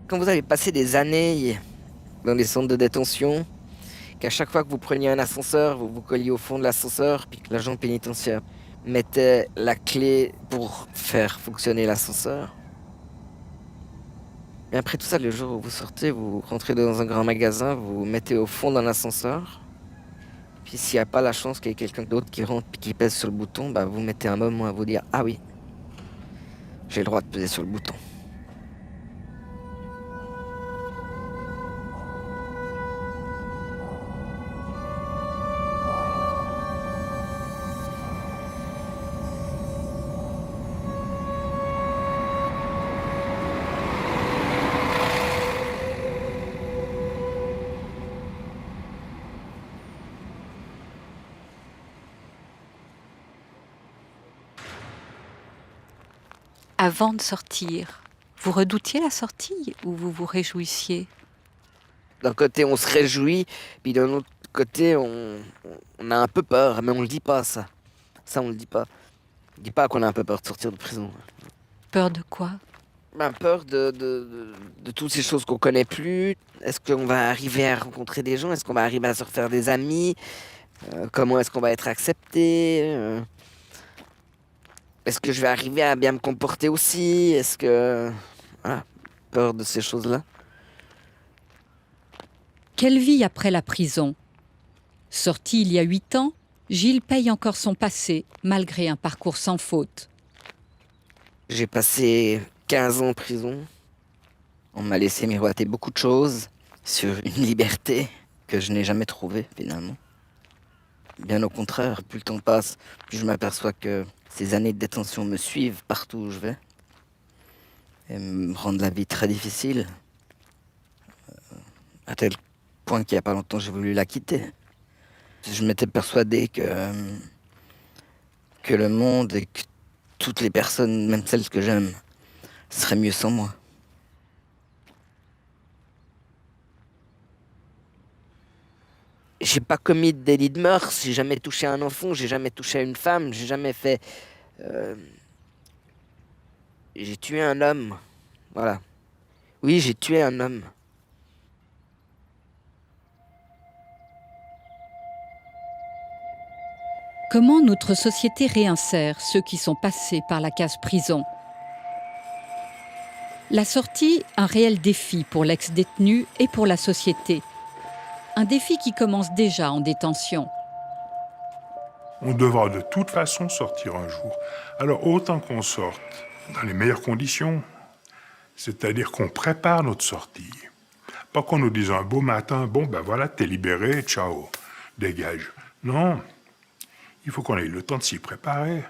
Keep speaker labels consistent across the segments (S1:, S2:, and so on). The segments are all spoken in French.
S1: Quand vous avez passé des années dans des centres de détention, qu'à chaque fois que vous preniez un ascenseur, vous vous colliez au fond de l'ascenseur, puis que l'agent pénitentiaire mettait la clé pour faire fonctionner l'ascenseur. Et après tout ça, le jour où vous sortez, vous rentrez dans un grand magasin, vous vous mettez au fond d'un ascenseur. Puis s'il n'y a pas la chance qu'il y ait quelqu'un d'autre qui rentre puis qui pèse sur le bouton, bah vous mettez un moment à vous dire « Ah oui, j'ai le droit de peser sur le bouton ».
S2: Avant de sortir, vous redoutiez la sortie ou vous vous réjouissiez?
S1: D'un côté, on se réjouit, puis d'un autre côté, on a un peu peur, mais on le dit pas, ça. Ça, on le dit pas. On dit pas qu'on a un peu peur de sortir de prison.
S2: Peur de quoi?
S1: Ben, peur de toutes ces choses qu'on connaît plus. Est-ce qu'on va arriver à rencontrer des gens? Est-ce qu'on va arriver à se refaire des amis? Comment est-ce qu'on va être accepté? Est-ce que je vais arriver à bien me comporter aussi? Est-ce que... Voilà, peur de ces choses-là.
S2: Quelle vie après la prison? Sorti il y a 8 ans, Gilles paye encore son passé, malgré un parcours sans faute.
S1: J'ai passé 15 ans en prison. On m'a laissé miroiter beaucoup de choses sur une liberté que je n'ai jamais trouvée, finalement. Bien au contraire, plus le temps passe, plus je m'aperçois que ces années de détention me suivent partout où je vais et me rendent la vie très difficile, à tel point qu'il n'y a pas longtemps j'ai voulu la quitter. Je m'étais persuadé que le monde et que toutes les personnes, même celles que j'aime, seraient mieux sans moi. J'ai pas commis de délit de mœurs, j'ai jamais touché un enfant, j'ai jamais touché à une femme, j'ai jamais fait... euh, J'ai tué un homme. Voilà. Oui, j'ai tué un homme.
S2: Comment notre société réinsère ceux qui sont passés par la case prison? La sortie, un réel défi pour l'ex-détenu et pour la société. Un défi qui commence déjà en détention.
S3: On devra de toute façon sortir un jour. Alors autant qu'on sorte dans les meilleures conditions, c'est-à-dire qu'on prépare notre sortie. Pas qu'on nous dise un beau matin, bon ben voilà, t'es libéré, ciao, dégage. Non, il faut qu'on ait le temps de s'y préparer.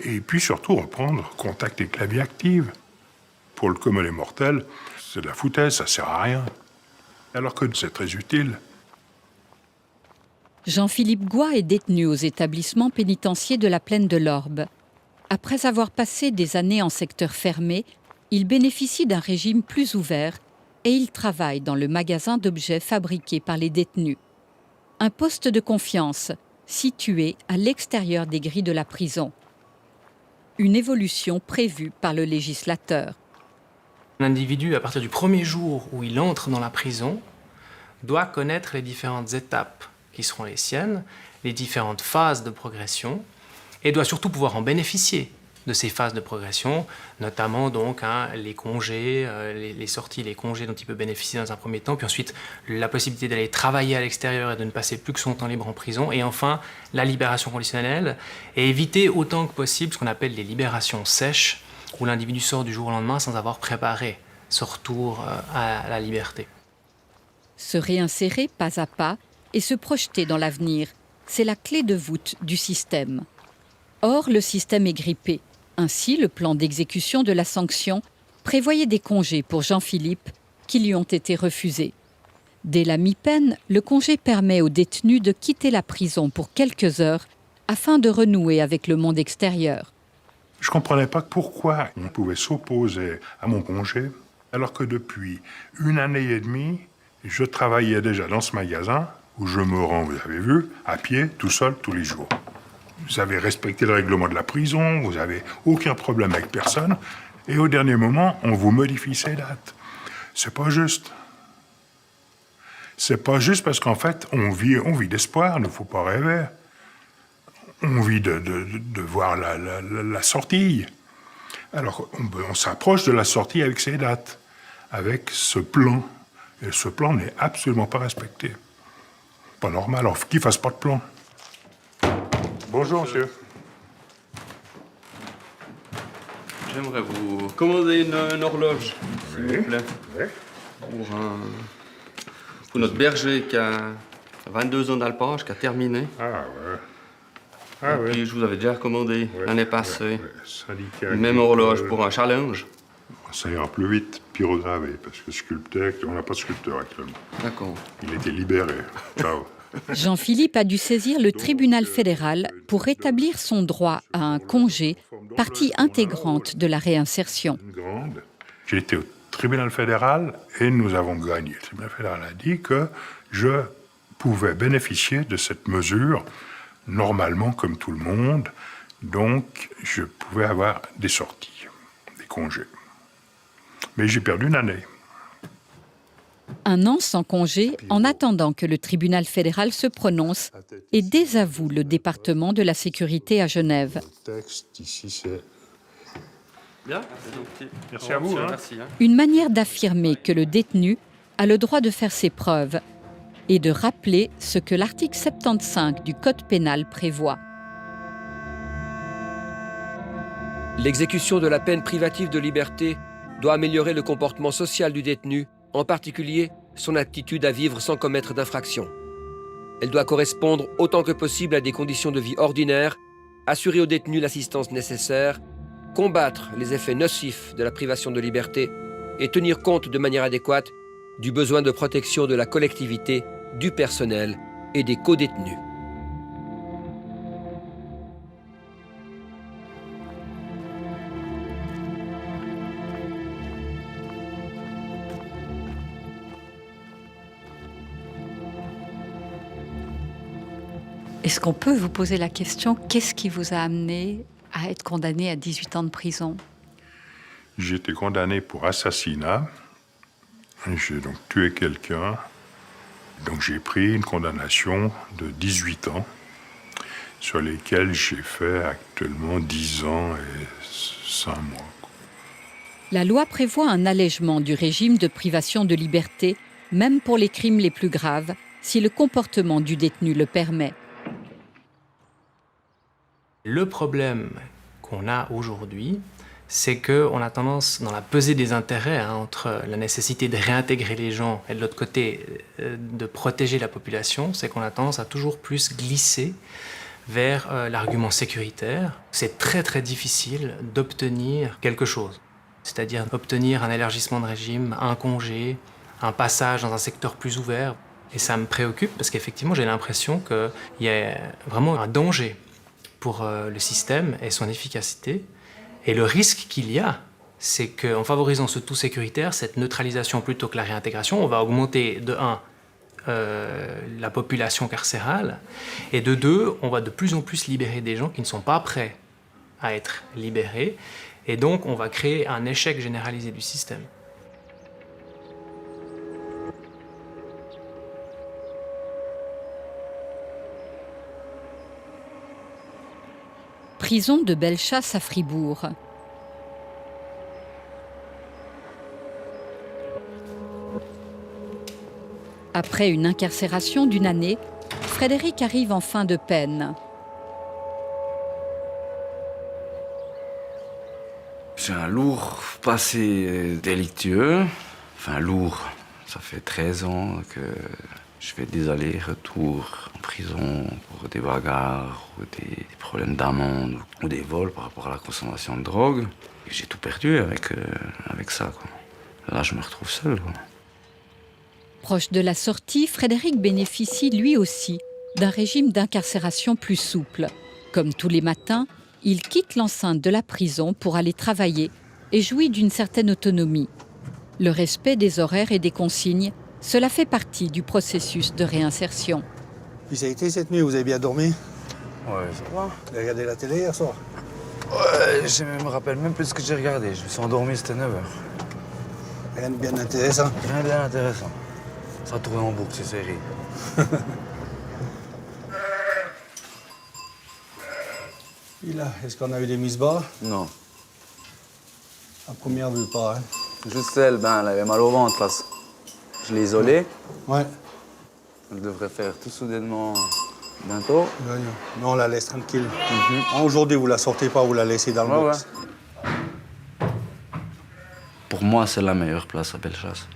S3: Et puis surtout reprendre contact avec la vie active. Pour le commun des mortels, c'est de la foutaise, ça sert à rien. Alors que c'est très utile.
S2: Jean-Philippe Goy est détenu aux établissements pénitentiaires de la Plaine de l'Orbe. Après avoir passé des années en secteur fermé, il bénéficie d'un régime plus ouvert et il travaille dans le magasin d'objets fabriqués par les détenus. Un poste de confiance situé à l'extérieur des grilles de la prison. Une évolution prévue par le législateur.
S4: L'individu, à partir du premier jour où il entre dans la prison, doit connaître les différentes étapes qui seront les siennes, les différentes phases de progression, et doit surtout pouvoir en bénéficier de ces phases de progression, notamment donc les congés, les sorties, les congés dont il peut bénéficier dans un premier temps, puis ensuite la possibilité d'aller travailler à l'extérieur et de ne passer plus que son temps libre en prison, et enfin la libération conditionnelle, et éviter autant que possible ce qu'on appelle les libérations sèches, où l'individu sort du jour au lendemain sans avoir préparé ce retour à la liberté.
S2: Se réinsérer pas à pas et se projeter dans l'avenir, c'est la clé de voûte du système. Or, le système est grippé. Ainsi, le plan d'exécution de la sanction prévoyait des congés pour Jean-Philippe qui lui ont été refusés. Dès la mi-peine, le congé permet aux détenus de quitter la prison pour quelques heures afin de renouer avec le monde extérieur.
S3: Je ne comprenais pas pourquoi on pouvait s'opposer à mon congé, alors que depuis 1 année et demie, je travaillais déjà dans ce magasin où je me rends, vous avez vu, à pied, tout seul, tous les jours. Vous avez respecté le règlement de la prison, vous n'avez aucun problème avec personne, et au dernier moment, on vous modifie ces dates. C'est pas juste. C'est pas juste parce qu'en fait, on vit d'espoir, il ne faut pas rêver. On vit de voir la sortie. Alors, on s'approche de la sortie avec ces dates, avec ce plan. Et ce plan n'est absolument pas respecté. Pas normal, alors qu'il ne fasse pas de plan. Bonjour, monsieur.
S5: J'aimerais vous commander une horloge, s'il vous plaît.
S3: Oui.
S5: Pour notre berger qui a 22 ans d'alpage, qui a terminé.
S3: Ah ouais.
S5: Et puis, je vous avais déjà recommandé l'année passée.
S3: Syndicat
S5: Une même horloge pour un challenge.
S3: Ça ira plus vite, pyrogravé, parce que sculpteur, on n'a pas de sculpteur actuellement.
S5: D'accord.
S3: Il était libéré. Ciao.
S2: Jean-Philippe a dû saisir le tribunal fédéral pour rétablir son droit à un congé, partie intégrante de la réinsertion.
S3: Grande. J'ai été au tribunal fédéral et nous avons gagné. Le tribunal fédéral a dit que je pouvais bénéficier de cette mesure normalement comme tout le monde, donc je pouvais avoir des sorties, des congés. Mais j'ai perdu une année.
S2: Un an sans congé en attendant que le tribunal fédéral se prononce et désavoue le département de la sécurité à Genève.
S3: Le texte ici, c'est...
S5: Bien, c'est gentil.
S3: Merci à vous. Hein.
S5: Merci.
S2: Une manière d'affirmer que le détenu a le droit de faire ses preuves et de rappeler ce que l'article 75 du Code pénal prévoit.
S6: L'exécution de la peine privative de liberté doit améliorer le comportement social du détenu, en particulier son aptitude à vivre sans commettre d'infractions. Elle doit correspondre autant que possible à des conditions de vie ordinaires, assurer au détenu l'assistance nécessaire, combattre les effets nocifs de la privation de liberté et tenir compte de manière adéquate du besoin de protection de la collectivité, du personnel et des codétenus.
S7: Est-ce qu'on peut vous poser la question, qu'est-ce qui vous a amené à être condamné à 18 ans de prison?
S3: J'ai été condamné pour assassinat. J'ai donc tué quelqu'un. Donc j'ai pris une condamnation de 18 ans, sur lesquels j'ai fait actuellement 10 ans et 5 mois.
S2: La loi prévoit un allègement du régime de privation de liberté, même pour les crimes les plus graves, si le comportement du détenu le permet.
S4: Le problème qu'on a aujourd'hui, c'est qu'on a tendance, dans la pesée des intérêts, entre la nécessité de réintégrer les gens et de l'autre côté de protéger la population, c'est qu'on a tendance à toujours plus glisser vers l'argument sécuritaire. C'est très très difficile d'obtenir quelque chose, c'est-à-dire obtenir un élargissement de régime, un congé, un passage dans un secteur plus ouvert. Et ça me préoccupe parce qu'effectivement j'ai l'impression qu'il y a vraiment un danger pour le système et son efficacité. Et le risque qu'il y a, c'est qu'en favorisant ce tout sécuritaire, cette neutralisation plutôt que la réintégration, on va augmenter de 1, la population carcérale, et de 2, on va de plus en plus libérer des gens qui ne sont pas prêts à être libérés, et donc on va créer un échec généralisé du système.
S2: Prison de Bellechasse à Fribourg. Après une incarcération d'une année, Frédéric arrive en fin de peine.
S8: J'ai un lourd passé délictueux. Enfin, lourd. Ça fait 13 ans que je fais des allers-retours en prison pour des bagarres ou des problèmes d'amende ou des vols par rapport à la consommation de drogue. J'ai tout perdu avec ça, quoi. Là, je me retrouve seul, quoi.
S2: Proche de la sortie, Frédéric bénéficie lui aussi d'un régime d'incarcération plus souple. Comme tous les matins, il quitte l'enceinte de la prison pour aller travailler et jouit d'une certaine autonomie. Le respect des horaires et des consignes, cela fait partie du processus de réinsertion.
S9: Puis ça a été cette nuit, vous avez bien dormi?
S10: Ouais, ça va.
S9: Vous avez regardé la télé hier soir?
S10: Ouais, je me rappelle même plus ce que j'ai regardé. Je me suis endormi, c'était 9h.
S9: Rien de bien intéressant.
S8: Rien de bien intéressant. Ça tourne en boucle, ces séries.
S9: Et là, est-ce qu'on a eu des mises bas?
S8: Non.
S9: À première vue, pas. Hein.
S8: Juste celle, elle avait mal au ventre, là. Je l'ai isolée.
S9: Ouais.
S8: Elle devrait faire tout soudainement bientôt.
S9: Non, on la laisse tranquille. Aujourd'hui, vous la sortez pas, vous la laissez dans le box.
S8: Ouais. Pour moi, c'est la meilleure place à Bellechasse.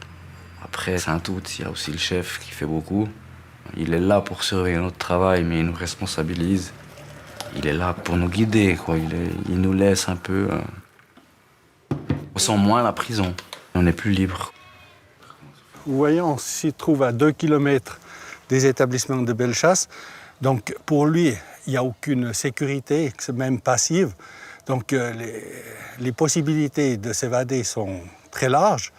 S8: Après, c'est un tout. Il y a aussi le chef qui fait beaucoup. Il est là pour surveiller notre travail, mais il nous responsabilise. Il est là pour nous guider, quoi. Il nous laisse un peu... On sent moins la prison. On est plus libre.
S9: Vous voyez, on s'y trouve à 2 km des établissements de Bellechasse. Donc, pour lui, il n'y a aucune sécurité, même passive. Donc, les possibilités de s'évader sont très larges.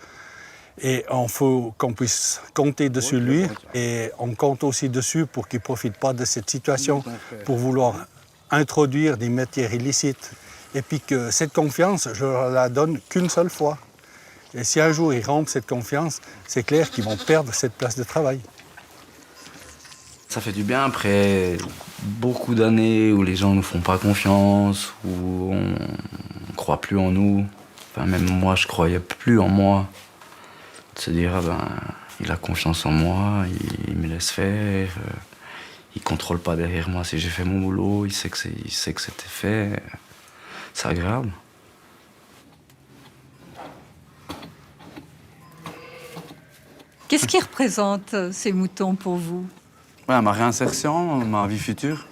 S9: Et il faut qu'on puisse compter dessus lui. Et on compte aussi dessus pour qu'il ne profite pas de cette situation pour vouloir introduire des matières illicites. Et puis que cette confiance, je ne la donne qu'une seule fois. Et si un jour ils rompent cette confiance, c'est clair qu'ils vont perdre cette place de travail.
S8: Ça fait du bien après beaucoup d'années où les gens ne nous font pas confiance, où on ne croit plus en nous. Enfin, même moi, je ne croyais plus en moi. De se dire, il a confiance en moi, il me laisse faire, il ne contrôle pas derrière moi si j'ai fait mon boulot, il sait que c'était fait. C'est agréable.
S7: Qu'est-ce qui représente ces moutons pour vous?
S8: Ouais, ma réinsertion, ma vie future,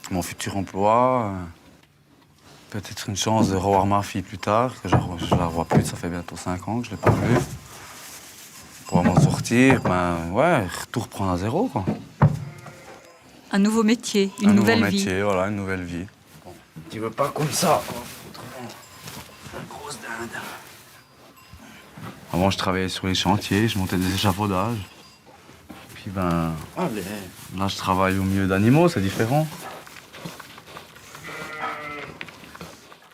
S8: mon futur emploi, peut-être une chance de revoir ma fille plus tard, que je la revois plus, ça fait bientôt 5 ans que je ne l'ai pas vue. Pour m'en sortir, tout reprendre à zéro, quoi.
S7: Un nouveau métier, une nouvelle vie.
S8: Un nouveau métier, voilà, une nouvelle vie. Tu veux pas comme ça, quoi. Grosse dinde. Avant, je travaillais sur les chantiers, je montais des échafaudages. Puis, là, je travaille au milieu d'animaux, c'est différent.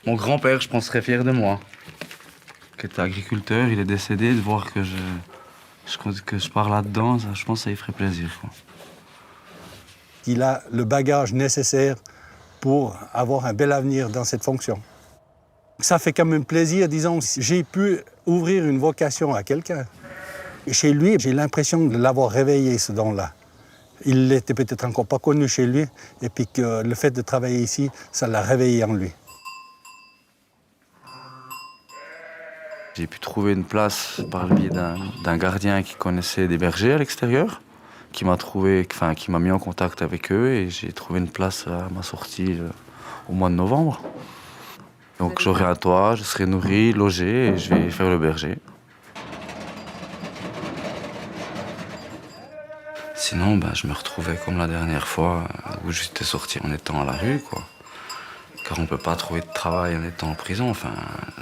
S8: Mon grand-père, je pense, serait fier de moi. Qui était agriculteur, il est décédé, de voir que je pars là-dedans, je pense que ça lui ferait plaisir, quoi.
S9: Il a le bagage nécessaire pour avoir un bel avenir dans cette fonction. Ça fait quand même plaisir, disons, j'ai pu ouvrir une vocation à quelqu'un. Et chez lui, j'ai l'impression de l'avoir réveillé, ce don-là. Il n'était peut-être encore pas connu chez lui, et puis que le fait de travailler ici, ça l'a réveillé en lui.
S8: J'ai pu trouver une place par le biais d'un gardien qui connaissait des bergers à l'extérieur, qui m'a mis en contact avec eux, et j'ai trouvé une place à ma sortie au mois de novembre. Donc j'aurai un toit, je serai nourri, logé, et je vais faire le berger. Sinon, je me retrouvais comme la dernière fois où j'étais sorti en étant à la rue, quoi. Car on ne peut pas trouver de travail en étant en prison. Enfin,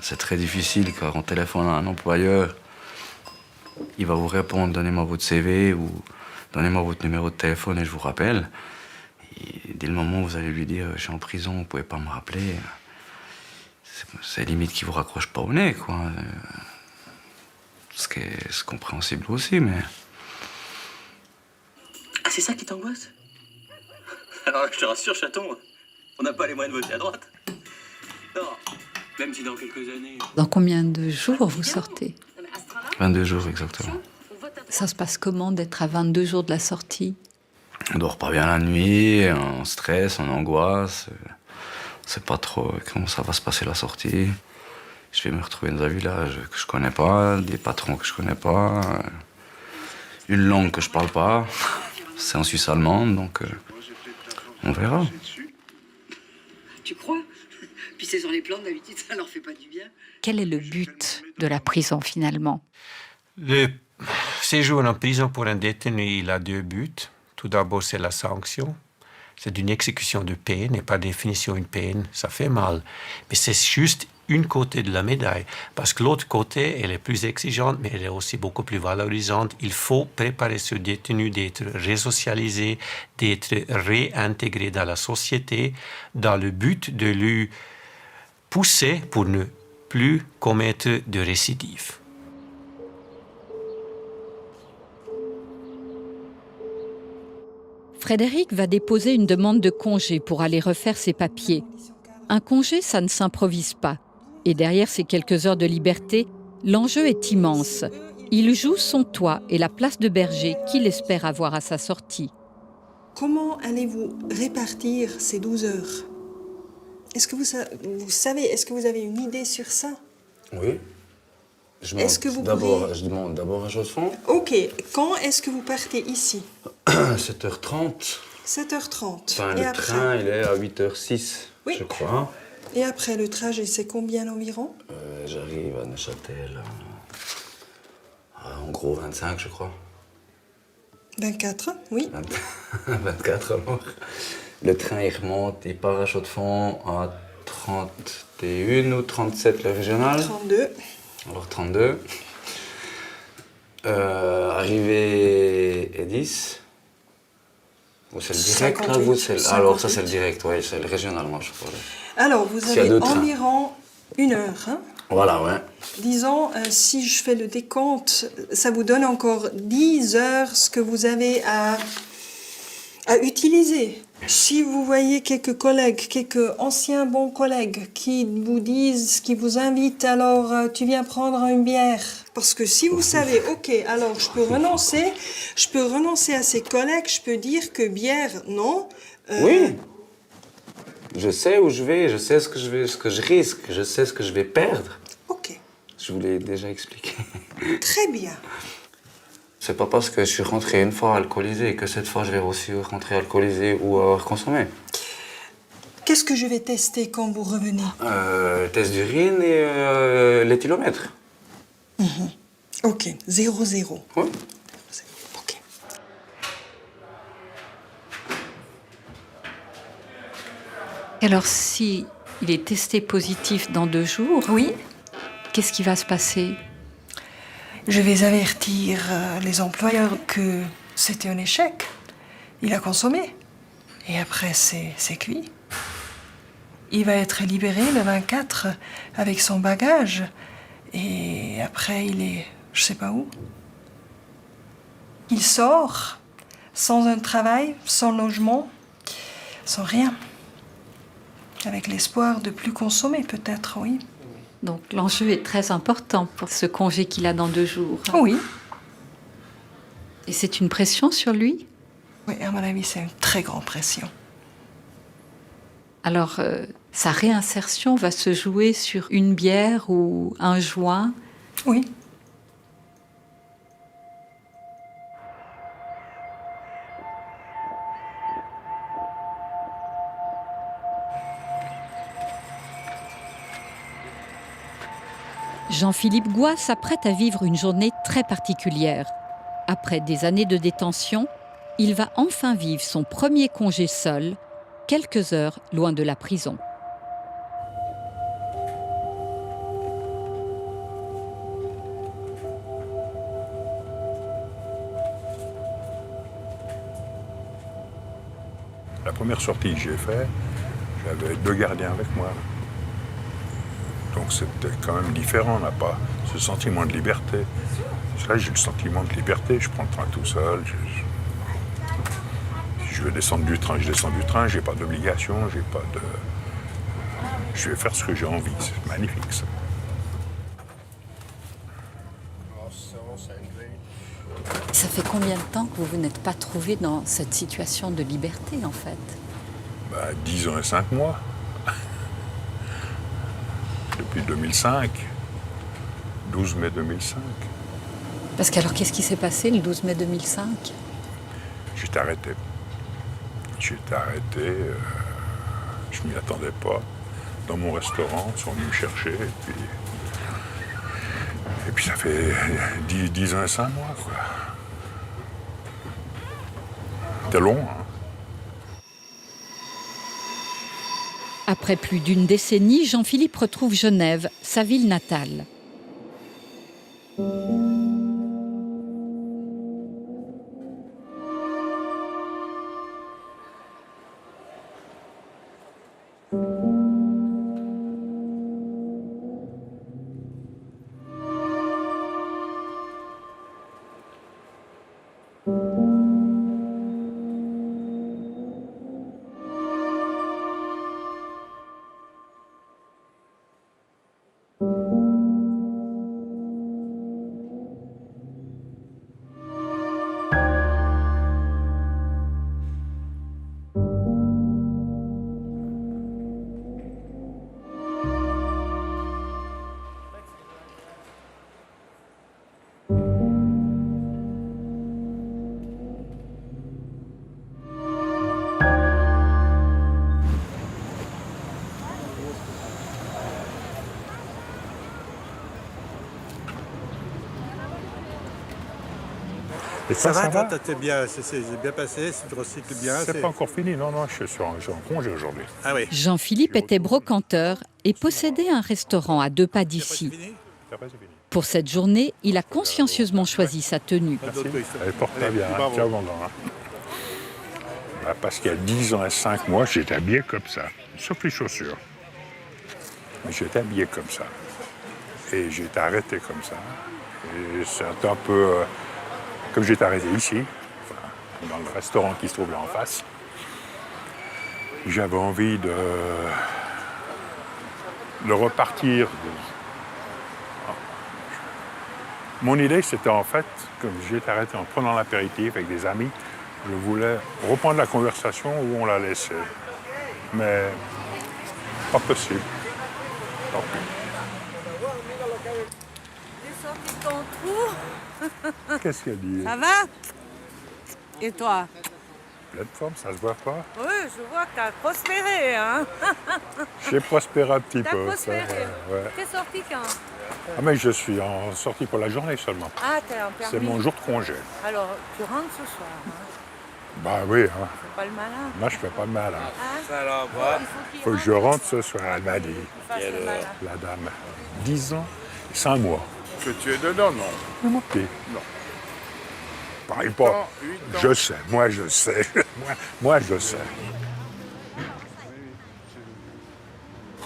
S8: c'est très difficile car on téléphone à un employeur. Il va vous répondre, donnez-moi votre CV ou donnez-moi votre numéro de téléphone et je vous rappelle. Et dès le moment où vous allez lui dire, je suis en prison, vous ne pouvez pas me rappeler, c'est limite qu'il ne vous raccroche pas au nez, quoi. Ce qui est compréhensible aussi, mais...
S10: Ah, c'est ça qui t'angoisse? Alors, je te rassure, chaton, on n'a pas les moyens de voter à droite. Non, même si dans quelques années...
S7: Dans combien de jours vous sortez?
S8: 22 jours, exactement.
S7: Ça se passe comment d'être à 22 jours de la sortie?
S8: On dort pas bien la nuit, on stresse, on angoisse. On sait pas trop comment ça va se passer la sortie. Je vais me retrouver dans un village que je connais pas, des patrons que je connais pas, une langue que je parle pas. C'est en Suisse allemande, donc on verra.
S10: Tu crois? Puis c'est sur les plans, d'habitude, ça leur fait pas du bien.
S7: Quel est le but de la prison finalement?
S11: Le séjour en prison pour un détenu, il a 2 buts. Tout d'abord, c'est la sanction. C'est une exécution de peine, et par définition, une peine, ça fait mal. Mais c'est juste une côté de la médaille, parce que l'autre côté, elle est plus exigeante, mais elle est aussi beaucoup plus valorisante. Il faut préparer ce détenu d'être résocialisé, d'être réintégré dans la société, dans le but de lui pousser pour ne plus commettre de récidive.
S2: Frédéric va déposer une demande de congé pour aller refaire ses papiers. Un congé, ça ne s'improvise pas. Et derrière ces quelques heures de liberté, l'enjeu est immense. Il joue son toit et la place de berger qu'il espère avoir à sa sortie.
S12: Comment allez-vous répartir ces 12 heures? Est-ce que vous savez, est-ce que vous avez une idée sur ça?
S8: Oui.
S12: Est-ce que vous
S8: Je demande d'abord un chauffon.
S12: Ok. Quand est-ce que vous partez ici?
S8: 7h30.
S12: 7h30.
S8: Enfin,
S12: Et
S8: le
S12: après
S8: train, il est à 8h06,
S12: Oui.
S8: je crois.
S12: Et après, le trajet, c'est combien environ?
S8: J'arrive à Neuchâtel en gros 25, je crois.
S12: 24, oui.
S8: 24 alors. Le train, il remonte, il part à Chaux-de-Fonds à 31 ou 37, le régional.
S12: 32.
S8: Alors 32. Arrivé à 10. Ou c'est le direct
S12: 58,
S8: là, vous, c'est
S12: 58.
S8: Alors ça c'est le direct, oui, c'est le régional, moi je parlais.
S12: Alors, vous
S8: S'il y a
S12: avez
S8: deux trains.
S12: environ 1 heure. Hein?
S8: Voilà, ouais.
S12: Disons, si je fais le décompte, ça vous donne encore 10 heures ce que vous avez à utiliser. Si vous voyez quelques collègues, quelques anciens bons collègues qui vous disent, qui vous invitent, alors tu viens prendre une bière. Parce que si vous savez, ok, alors je peux renoncer à ces collègues, je peux dire que bière, non.
S8: Oui. Je sais où je vais, je sais ce que je risque, je sais ce que je vais perdre.
S12: Ok.
S8: Je vous l'ai déjà expliqué.
S12: Très bien.
S8: C'est pas parce que je suis rentré une fois alcoolisé que cette fois je vais aussi rentrer alcoolisé ou avoir consommé.
S12: Qu'est-ce que je vais tester quand vous revenez?
S8: Test d'urine et l'éthylomètre.
S12: Ok, 0-0.
S8: Oui.
S12: Ok.
S7: Alors, si il est testé positif dans 2 jours,
S12: Oui.
S7: qu'est-ce qui va se passer?
S12: Je vais avertir les employeurs que c'était un échec. Il a consommé. Et après, c'est cuit. Il va être libéré le 24 avec son bagage. Et après, il est je sais pas où. Il sort sans un travail, sans logement, sans rien. Avec l'espoir de plus consommer, peut-être, oui.
S7: Donc l'enjeu est très important pour ce congé qu'il a dans 2 jours.
S12: Oui.
S7: Et c'est une pression sur lui?
S12: Oui, à mon avis, c'est une très grande pression.
S7: Alors, sa réinsertion va se jouer sur une bière ou un joint?
S12: Oui.
S2: Jean-Philippe Goy s'apprête à vivre une journée très particulière. Après des années de détention, il va enfin vivre son premier congé seul, quelques heures loin de la prison.
S3: La première sortie que j'ai faite, j'avais 2 gardiens avec moi. Donc c'était quand même différent, on n'a pas ce sentiment de liberté. Là, j'ai le sentiment de liberté, je prends le train tout seul. Si je veux descendre du train, je descends du train, j'ai pas d'obligation, j'ai pas de... Je vais faire ce que j'ai envie, c'est magnifique ça.
S7: Ça fait combien de temps que vous n'êtes pas trouvé dans cette situation de liberté, en fait?
S3: 10 ans et 5 mois. Depuis 2005. 12 mai 2005.
S7: Parce qu'alors, qu'est-ce qui s'est passé le 12 mai 2005?
S3: J'étais arrêté. Je m'y attendais pas. Dans mon restaurant, ils sont venus me chercher. Et puis ça fait 10 ans et 5 mois, quoi. C'était long, hein.
S2: Après plus d'une décennie, Jean-Philippe retrouve Genève, sa ville natale.
S3: Et ça va.
S9: T'es bien, c'est bien passé, tu te recycles bien.
S3: C'est pas encore fini, non, je suis en congé aujourd'hui.
S9: Ah oui.
S2: Jean-Philippe était brocanteur et possédait un restaurant à 2 pas d'ici. Pour cette journée, il a consciencieusement choisi sa tenue.
S3: Elle porte bien, ciao mon grand. Parce qu'il y a 10 ans et 5 mois, j'étais habillé comme ça, sauf les chaussures. Mais j'étais habillé comme ça. Et j'ai été arrêté comme ça. Et c'est un peu comme j'ai été arrêté ici, dans le restaurant qui se trouve là en face. J'avais envie de repartir. Mon idée, c'était en fait, comme j'ai été arrêté en prenant l'apéritif avec des amis, je voulais reprendre la conversation où on l'a laissée. Mais pas possible. Tant pis. Qu'est-ce qu'elle dit?
S13: Ça va? Et toi?
S3: Pleine forme, ça se voit pas?
S13: Oui, je vois que t'as prospéré, hein?
S3: J'ai prospéré un petit peu.
S13: T'as prospéré?
S3: Ouais.
S13: T'es sorti quand?
S3: Ah mais je suis en sortie pour la journée seulement.
S13: Ah, t'es en permis?
S3: C'est mon jour de congé.
S13: Alors, tu rentres ce soir, hein?
S3: Bah oui, hein.
S13: Fais pas le malin.
S3: Moi, je fais pas de mal. Hein.
S13: Hein?
S3: Faut que je rentre ce soir, elle m'a dit. La dame. 10 ans, 5 mois.
S14: Que tu es dedans, non?
S3: Non. Pareil pas. Je sais, moi je sais. moi je sais.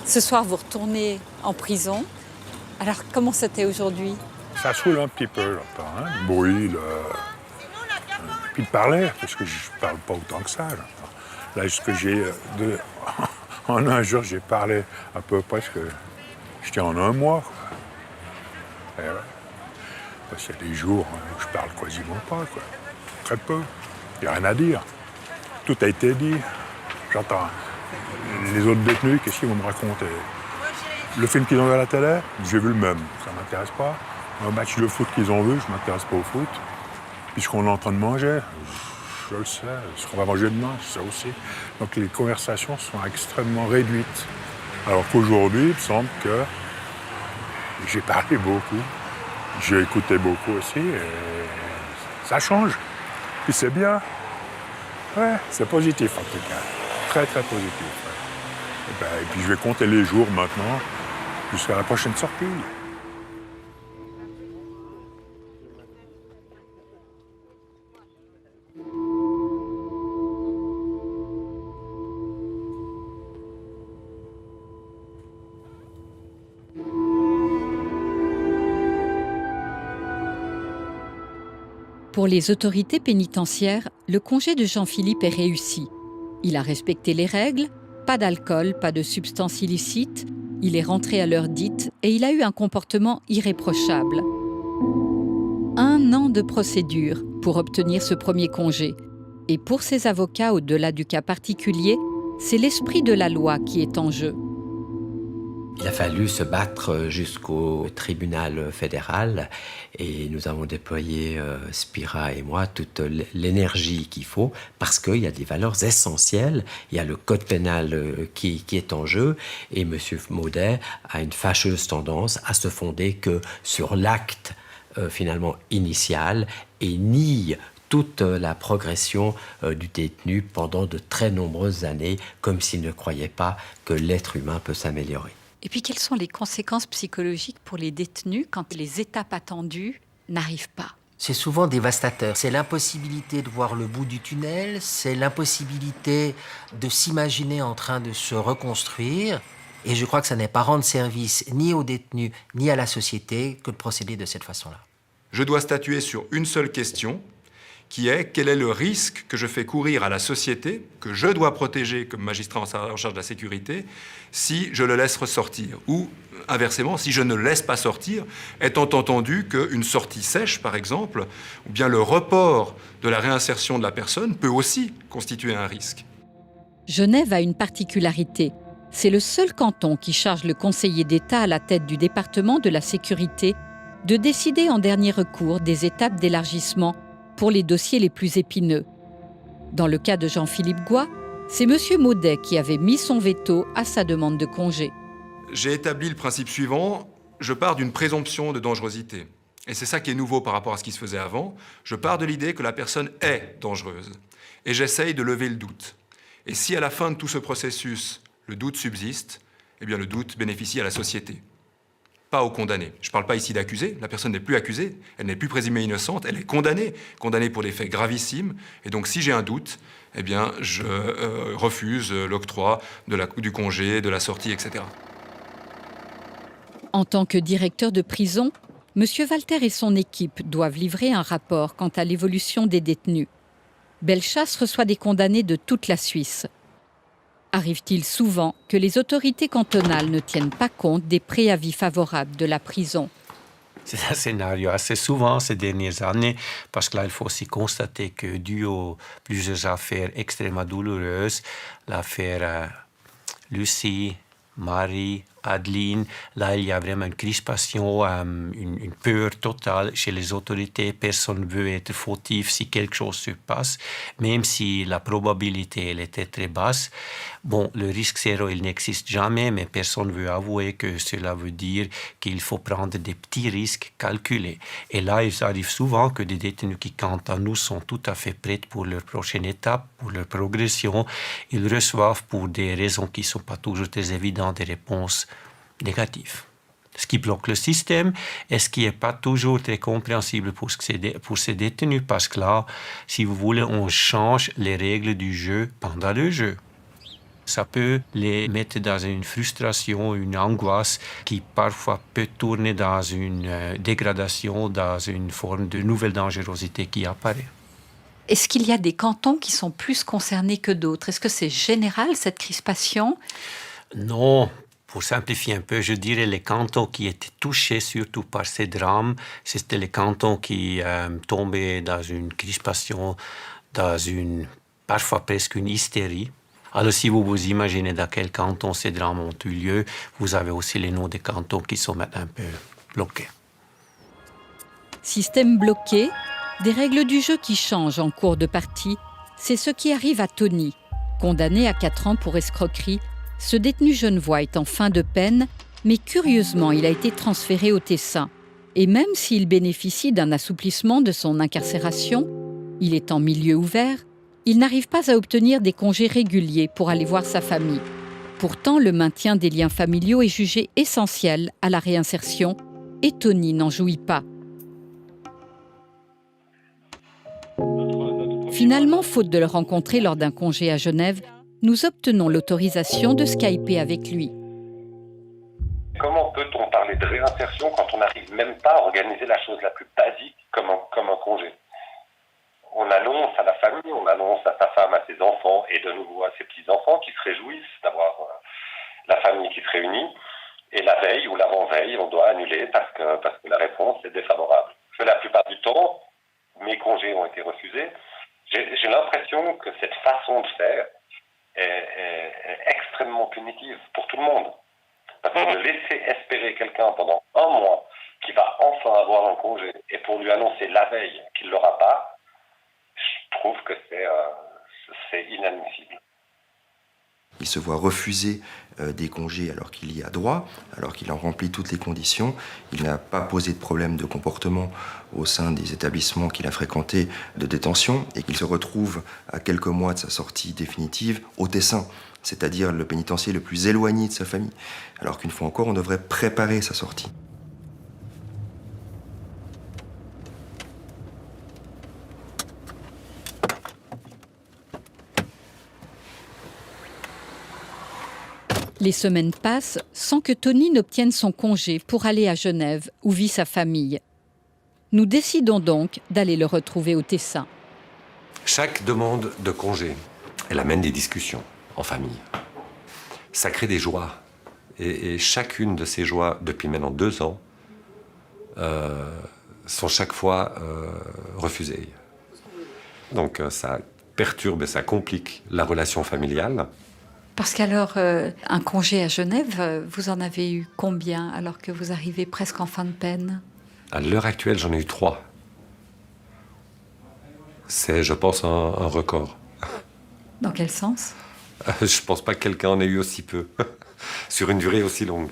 S7: Ce soir, vous retournez en prison. Alors, comment c'était aujourd'hui?
S3: Ça saoule un petit peu, là, hein. Le bruit, puis de parler, parce que je parle pas autant que ça. Là, ce que j'ai en un jour, j'ai parlé à peu près ce que j'étais en un mois. Quoi. Et ouais. Parce qu'il y a des jours où je parle quasiment pas, quoi. Très peu. Il n'y a rien à dire. Tout a été dit. J'entends les autres détenus, qu'est-ce qu'ils vont me raconter? Le film qu'ils ont vu à la télé, j'ai vu le même. Ça ne m'intéresse pas. Un match de foot qu'ils ont vu, je ne m'intéresse pas au foot. Puis ce qu'on est en train de manger, je le sais. Ce qu'on va manger demain, je sais aussi. Donc les conversations sont extrêmement réduites. Alors qu'aujourd'hui, il me semble que j'ai parlé beaucoup. J'ai écouté beaucoup aussi. Et ça change. Puis c'est bien. Ouais, c'est positif en tout cas. Très, très positif. Ouais. Et puis je vais compter les jours maintenant jusqu'à la prochaine sortie.
S2: Pour les autorités pénitentiaires, le congé de Jean-Philippe est réussi. Il a respecté les règles, pas d'alcool, pas de substances illicites, il est rentré à l'heure dite et il a eu un comportement irréprochable. 1 an de procédure pour obtenir ce premier congé. Et pour ses avocats, au-delà du cas particulier, c'est l'esprit de la loi qui est en jeu.
S15: Il a fallu se battre jusqu'au tribunal fédéral et nous avons déployé, Spira et moi, toute l'énergie qu'il faut parce qu'il y a des valeurs essentielles. Il y a le code pénal qui est en jeu et M. Maudet a une fâcheuse tendance à se fonder que sur l'acte finalement initial et nie toute la progression du détenu pendant de très nombreuses années comme s'il ne croyait pas que l'être humain peut s'améliorer.
S7: Et puis, quelles sont les conséquences psychologiques pour les détenus quand les étapes attendues n'arrivent pas?
S16: C'est souvent dévastateur. C'est l'impossibilité de voir le bout du tunnel, c'est l'impossibilité de s'imaginer en train de se reconstruire. Et je crois que ça n'est pas rendre service ni aux détenus, ni à la société que de procéder de cette façon-là.
S17: Je dois statuer sur une seule question, qui est quel est le risque que je fais courir à la société, que je dois protéger comme magistrat en charge de la sécurité, si je le laisse ressortir. Ou, inversement, si je ne le laisse pas sortir, étant entendu qu'une sortie sèche, par exemple, ou bien le report de la réinsertion de la personne peut aussi constituer un risque.
S2: Genève a une particularité. C'est le seul canton qui charge le conseiller d'État à la tête du département de la sécurité de décider en dernier recours des étapes d'élargissement pour les dossiers les plus épineux. Dans le cas de Jean-Philippe Goy, c'est M. Maudet qui avait mis son veto à sa demande de congé.
S17: J'ai établi le principe suivant, je pars d'une présomption de dangerosité. Et c'est ça qui est nouveau par rapport à ce qui se faisait avant. Je pars de l'idée que la personne est dangereuse. Et j'essaye de lever le doute. Et si à la fin de tout ce processus, le doute subsiste, eh bien le doute bénéficie à la société, pas au condamné. Je ne parle pas ici d'accusé, la personne n'est plus accusée, elle n'est plus présumée innocente, elle est condamnée pour des faits gravissimes. Et donc si j'ai un doute, eh bien je refuse l'octroi du congé, de la sortie, etc.
S2: En tant que directeur de prison, M. Walter et son équipe doivent livrer un rapport quant à l'évolution des détenus. Bellechasse reçoit des condamnés de toute la Suisse. Arrive-t-il souvent que les autorités cantonales ne tiennent pas compte des préavis favorables de la prison?
S11: C'est un scénario assez souvent ces dernières années, parce que là, il faut aussi constater que dû aux plusieurs affaires extrêmement douloureuses, l'affaire Lucie, Marie, Adeline, là, il y a vraiment une crispation, une peur totale chez les autorités. Personne ne veut être fautif si quelque chose se passe, même si la probabilité elle était très basse. Bon, le risque zéro, il n'existe jamais, mais personne ne veut avouer que cela veut dire qu'il faut prendre des petits risques calculés. Et là, il arrive souvent que des détenus qui, quant à nous, sont tout à fait prêts pour leur prochaine étape, pour leur progression, ils reçoivent, pour des raisons qui ne sont pas toujours très évidentes, des réponses négatives. Ce qui bloque le système et ce qui n'est pas toujours très compréhensible pour ces détenus, parce que là, si vous voulez, on change les règles du jeu pendant le jeu. Ça peut les mettre dans une frustration, une angoisse qui parfois peut tourner dans une dégradation, dans une forme de nouvelle dangerosité qui apparaît.
S7: Est-ce qu'il y a des cantons qui sont plus concernés que d'autres? Est-ce que c'est général, cette crispation?
S11: Non. Pour simplifier un peu, je dirais les cantons qui étaient touchés surtout par ces drames, c'était les cantons qui tombaient dans une crispation, dans parfois presque une hystérie. Alors si vous vous imaginez dans quel canton ces drames ont eu lieu, vous avez aussi les noms des cantons qui sont maintenant un peu bloqués.
S2: Système bloqué, des règles du jeu qui changent en cours de partie, c'est ce qui arrive à Tony, condamné à 4 ans pour escroquerie. Ce détenu genevois est en fin de peine, mais curieusement, il a été transféré au Tessin. Et même s'il bénéficie d'un assouplissement de son incarcération, il est en milieu ouvert, il n'arrive pas à obtenir des congés réguliers pour aller voir sa famille. Pourtant, le maintien des liens familiaux est jugé essentiel à la réinsertion et Tony n'en jouit pas. Finalement, faute de le rencontrer lors d'un congé à Genève, nous obtenons l'autorisation de skyper avec lui.
S14: Comment peut-on parler de réinsertion quand on n'arrive même pas à organiser la chose la plus basique comme un congé? On annonce à la famille, on annonce à sa femme, à ses enfants et de nouveau à ses petits-enfants qui se réjouissent d'avoir la famille qui se réunit. Et la veille ou l'avant-veille, on doit annuler parce que la réponse est défavorable. La plupart du temps, mes congés ont été refusés. J'ai l'impression que cette façon de faire est extrêmement punitive pour tout le monde. Parce que de laisser espérer quelqu'un pendant 1 mois qui va enfin avoir un congé et pour lui annoncer la veille qu'il ne l'aura pas, je trouve que c'est inadmissible.
S18: Il se voit refuser des congés alors qu'il y a droit, alors qu'il en remplit toutes les conditions. Il n'a pas posé de problème de comportement au sein des établissements qu'il a fréquentés de détention et qu'il se retrouve à quelques mois de sa sortie définitive au Tessin, c'est-à-dire le pénitencier le plus éloigné de sa famille. Alors qu'une fois encore, on devrait préparer sa sortie.
S2: Les semaines passent sans que Tony n'obtienne son congé pour aller à Genève, où vit sa famille. Nous décidons donc d'aller le retrouver au Tessin.
S19: Chaque demande de congé, elle amène des discussions en famille. Ça crée des joies. Et chacune de ces joies, depuis maintenant 2 ans, sont chaque fois refusées. Donc ça perturbe et ça complique la relation familiale.
S7: Parce qu'alors, un congé à Genève, vous en avez eu combien alors que vous arrivez presque en fin de peine?
S19: À l'heure actuelle, j'en ai eu 3. C'est, je pense, un record.
S7: Dans quel sens?
S19: Je pense pas que quelqu'un en ait eu aussi peu, sur une durée aussi longue.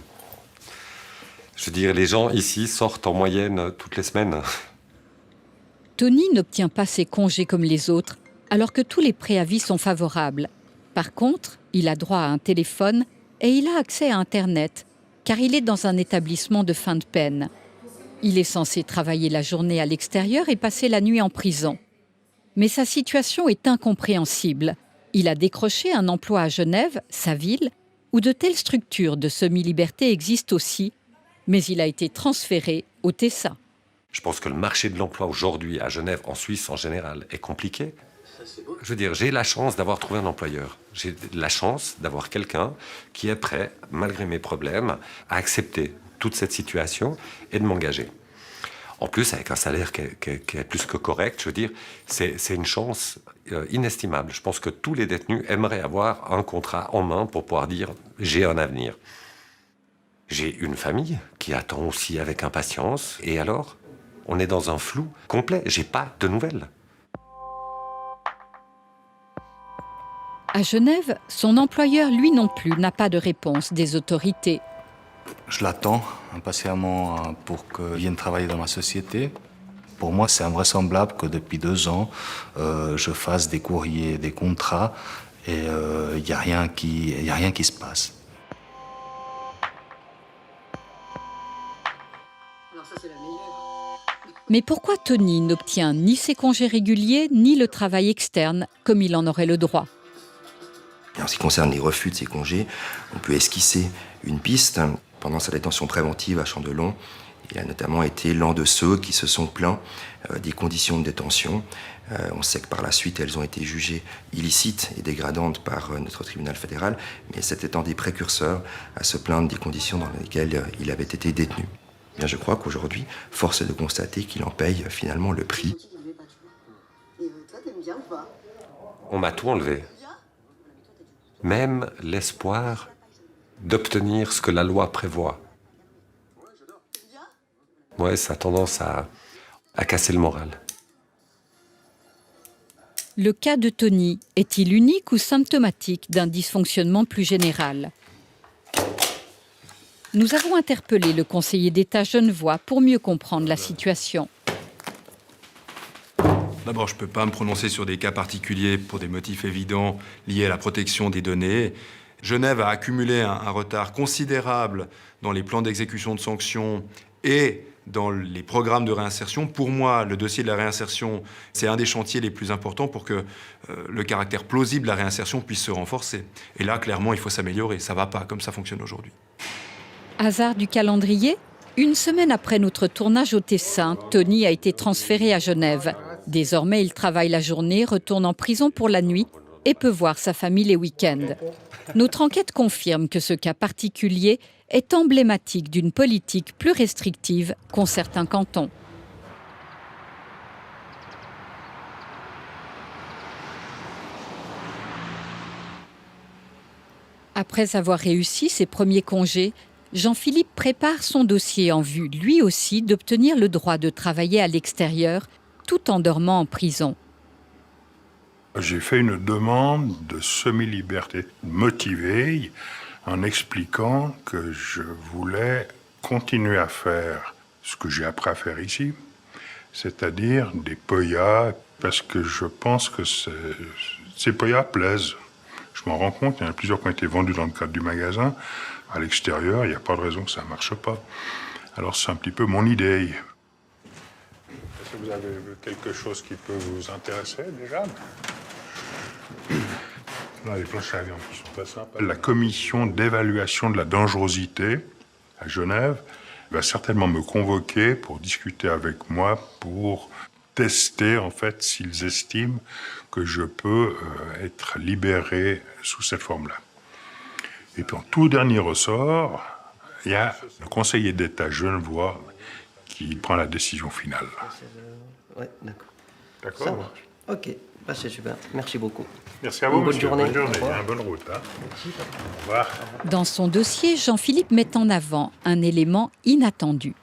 S19: Je veux dire, les gens ici sortent en moyenne toutes les semaines.
S2: Tony n'obtient pas ses congés comme les autres, alors que tous les préavis sont favorables. Par contre, il a droit à un téléphone et il a accès à Internet, car il est dans un établissement de fin de peine. Il est censé travailler la journée à l'extérieur et passer la nuit en prison. Mais sa situation est incompréhensible. Il a décroché un emploi à Genève, sa ville, où de telles structures de semi-liberté existent aussi, mais il a été transféré au Tessa.
S19: Je pense que le marché de l'emploi aujourd'hui à Genève, en Suisse en général, est compliqué. Je veux dire, j'ai la chance d'avoir trouvé un employeur. J'ai la chance d'avoir quelqu'un qui est prêt, malgré mes problèmes, à accepter toute cette situation et de m'engager. En plus, avec un salaire qui est plus que correct, je veux dire, c'est une chance inestimable. Je pense que tous les détenus aimeraient avoir un contrat en main pour pouvoir dire « j'ai un avenir ». J'ai une famille qui attend aussi avec impatience. Et alors, on est dans un flou complet. J'ai pas de nouvelles.
S2: À Genève, son employeur, lui non plus, n'a pas de réponse des autorités.
S20: Je l'attends impatiemment pour qu'il vienne travailler dans ma société. Pour moi, c'est invraisemblable que depuis 2 ans, je fasse des courriers, des contrats, et il n'y a rien qui se passe.
S2: Mais pourquoi Tony n'obtient ni ses congés réguliers, ni le travail externe, comme il en aurait le droit ?
S18: En ce qui concerne les refus de ces congés, on peut esquisser une piste. Pendant sa détention préventive à Chandelon, il a notamment été l'un de ceux qui se sont plaints des conditions de détention. On sait que par la suite, elles ont été jugées illicites et dégradantes par notre tribunal fédéral, mais c'était un des précurseurs à se plaindre des conditions dans lesquelles il avait été détenu. Bien, je crois qu'aujourd'hui, force est de constater qu'il en paye finalement le prix.
S19: On m'a tout enlevé. Même l'espoir d'obtenir ce que la loi prévoit. Ouais, ça a tendance à casser le moral.
S2: Le cas de Tony est-il unique ou symptomatique d'un dysfonctionnement plus général ? Nous avons interpellé le conseiller d'État genevois pour mieux comprendre la situation.
S17: D'abord, je ne peux pas me prononcer sur des cas particuliers pour des motifs évidents liés à la protection des données. Genève a accumulé un retard considérable dans les plans d'exécution de sanctions et dans les programmes de réinsertion. Pour moi, le dossier de la réinsertion, c'est un des chantiers les plus importants pour que le caractère plausible de la réinsertion puisse se renforcer. Et là, clairement, il faut s'améliorer. Ça ne va pas comme ça fonctionne aujourd'hui.
S2: Hasard du calendrier, une semaine après notre tournage au Tessin, Tony a été transféré à Genève. Désormais, il travaille la journée, retourne en prison pour la nuit et peut voir sa famille les week-ends. Notre enquête confirme que ce cas particulier est emblématique d'une politique plus restrictive qu'ont certains cantons. Après avoir réussi ses premiers congés, Jean-Philippe prépare son dossier en vue, lui aussi, d'obtenir le droit de travailler à l'extérieur tout en dormant en prison.
S3: J'ai fait une demande de semi-liberté motivée en expliquant que je voulais continuer à faire ce que j'ai appris à faire ici, c'est-à-dire des poyas, parce que je pense que ces poyas plaisent. Je m'en rends compte, il y en a plusieurs qui ont été vendus dans le cadre du magasin. À l'extérieur, il n'y a pas de raison que ça ne marche pas. Alors c'est un petit peu mon idée. Est-ce que vous avez quelque chose qui peut vous intéresser déjà ? Là, les planches à viande qui sont pas sympas. La commission d'évaluation de la dangerosité à Genève va certainement me convoquer pour discuter avec moi, pour tester en fait s'ils estiment que je peux être libéré sous cette forme-là. Et puis en tout dernier ressort, il y a le conseiller d'État genevois qui prend la décision finale.
S21: Oui, d'accord.
S3: D'accord.
S21: Ça marche. Ok, bah, c'est super. Merci beaucoup.
S3: Merci à vous,
S21: bonne
S3: monsieur.
S21: journée.
S3: Bonne journée. Bonne route. Hein. Au revoir.
S2: Dans son dossier, Jean-Philippe met en avant un élément inattendu.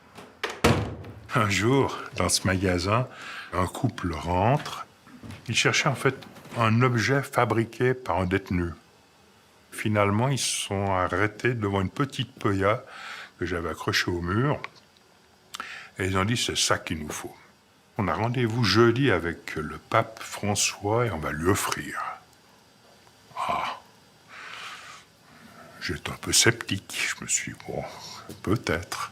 S3: Un jour, dans ce magasin, un couple rentre. Ils cherchaient en fait un objet fabriqué par un détenu. Finalement, ils se sont arrêtés devant une petite poya que j'avais accrochées au mur. Et ils ont dit, c'est ça qu'il nous faut. On a rendez-vous jeudi avec le pape François et on va lui offrir. Ah, j'étais un peu sceptique. Je me suis dit, bon, peut-être.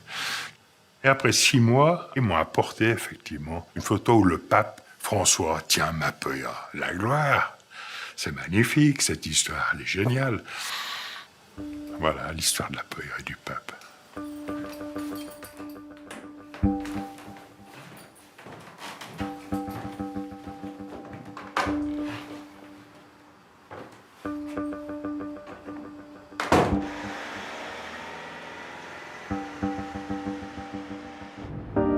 S3: Et après 6 mois, ils m'ont apporté effectivement une photo où le pape François tient ma Peuia. La gloire. C'est magnifique, cette histoire. Elle est géniale. Voilà, l'histoire de la Peuia et du pape.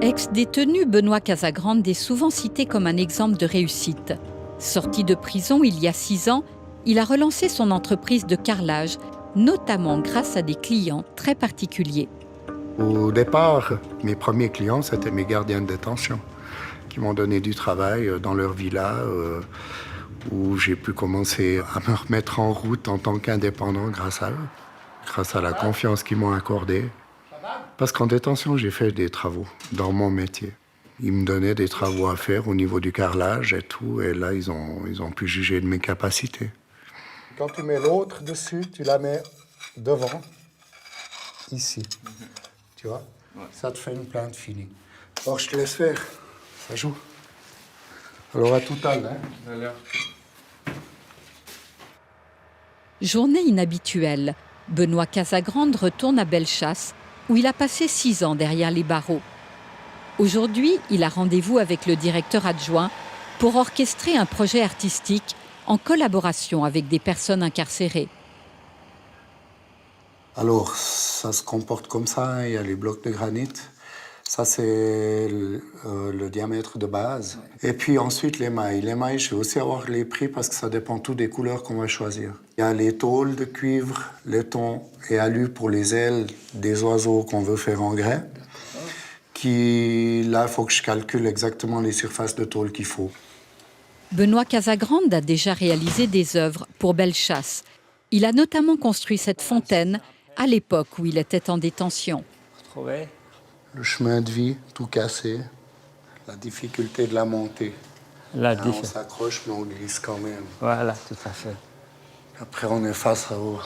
S2: Ex-détenu, Benoît Casagrande est souvent cité comme un exemple de réussite. Sorti de prison il y a 6 ans, il a relancé son entreprise de carrelage, notamment grâce à des clients très particuliers.
S1: Au départ, mes premiers clients, c'était mes gardiens de détention qui m'ont donné du travail dans leur villa où j'ai pu commencer à me remettre en route en tant qu'indépendant grâce à eux, grâce à la confiance qu'ils m'ont accordée. Parce qu'en détention, j'ai fait des travaux dans mon métier. Ils me donnaient des travaux à faire au niveau du carrelage et tout, et là, ils ont pu juger de mes capacités. Quand tu mets l'autre dessus, tu la mets devant, ici. Tu vois? Ça te fait une plainte finie. Alors, je te laisse faire. Ça joue. Alors, à tout à l'heure.
S2: Journée inhabituelle. Benoît Casagrande retourne à Bellechasse, où il a passé 6 ans derrière les barreaux. Aujourd'hui, il a rendez-vous avec le directeur adjoint pour orchestrer un projet artistique en collaboration avec des personnes incarcérées.
S1: Alors, ça se comporte comme ça. Il y a les blocs de granit. Ça, c'est le diamètre de base. Et puis ensuite, les mailles. Les mailles, je vais aussi avoir les prix parce que ça dépend tout des couleurs qu'on va choisir. Il y a les tôles de cuivre, laiton et alu pour les ailes des oiseaux qu'on veut faire en grès. Là, il faut que je calcule exactement les surfaces de tôle qu'il faut.
S2: Benoît Casagrande a déjà réalisé des œuvres pour Bellechasse. Il a notamment construit cette fontaine à l'époque où il était en détention.
S1: Le chemin de vie, tout cassé, la difficulté de la montée. On s'accroche, mais on glisse quand même.
S22: Voilà, tout à fait.
S1: Après, on est face aux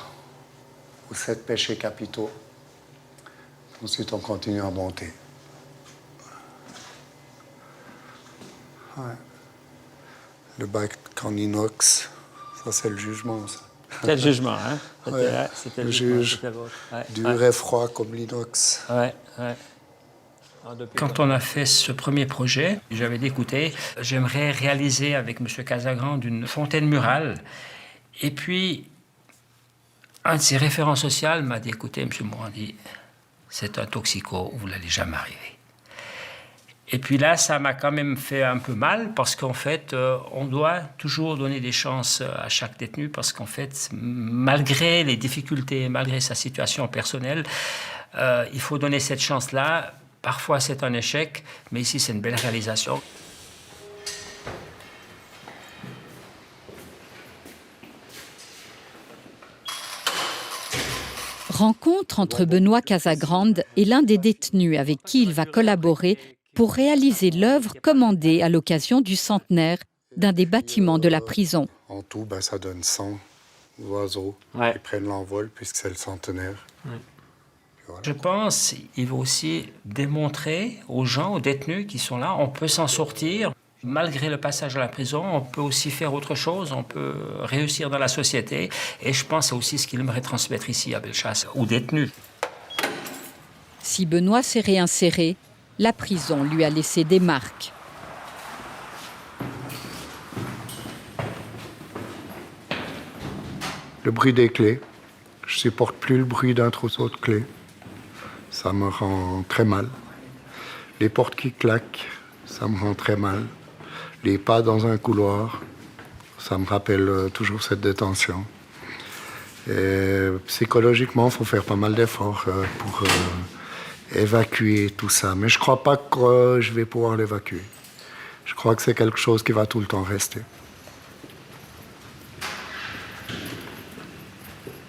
S1: 7 péchés capitaux. Ensuite, on continue à monter. Ouais. Le bac en inox, ça, c'est le jugement, ça.
S22: C'était le jugement, hein?
S1: C'était le juge, dur et froid comme l'inox.
S22: Quand on a fait ce premier projet, j'avais dit, écoutez, j'aimerais réaliser avec M. Casagrande une fontaine murale. Et puis, un de ses référents sociaux m'a dit, écoutez, M. Morandi, c'est un toxico, vous n'allez jamais arriver. Et puis là, ça m'a quand même fait un peu mal parce qu'en fait, on doit toujours donner des chances à chaque détenu parce qu'en fait, malgré les difficultés, malgré sa situation personnelle, il faut donner cette chance-là. Parfois, c'est un échec, mais ici, c'est une belle réalisation.
S2: Rencontre entre Benoît Casagrande et l'un des détenus avec qui il va collaborer pour réaliser l'œuvre commandée à l'occasion du centenaire d'un des bâtiments de la prison.
S1: En tout, ça donne 100 oiseaux qui prennent l'envol puisque c'est le centenaire.
S22: Voilà. Je pense qu'il va aussi démontrer aux gens, aux détenus qui sont là, on peut s'en sortir. Malgré le passage à la prison, on peut aussi faire autre chose, on peut réussir dans la société. Et je pense que c'est aussi ce qu'il aimerait transmettre ici à Bellechasse, aux détenus.
S2: Si Benoît s'est réinséré, la prison lui a laissé des marques.
S1: Le bruit des clés. Je ne supporte plus le bruit d'un trousseau de clés. Ça me rend très mal. Les portes qui claquent, ça me rend très mal. Les pas dans un couloir, ça me rappelle toujours cette détention. Et psychologiquement, il faut faire pas mal d'efforts pour évacuer tout ça. Mais je ne crois pas que je vais pouvoir l'évacuer. Je crois que c'est quelque chose qui va tout le temps rester.